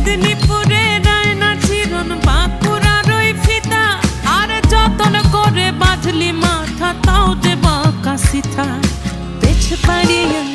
মেদিনীপুরে রায়না চিরন বাঁকুড়ার ওই ফিতা, আরে যতন করে বাঁধলি মাথা তাও যে বাঁকা সিথা পেছ পাড়িয়ে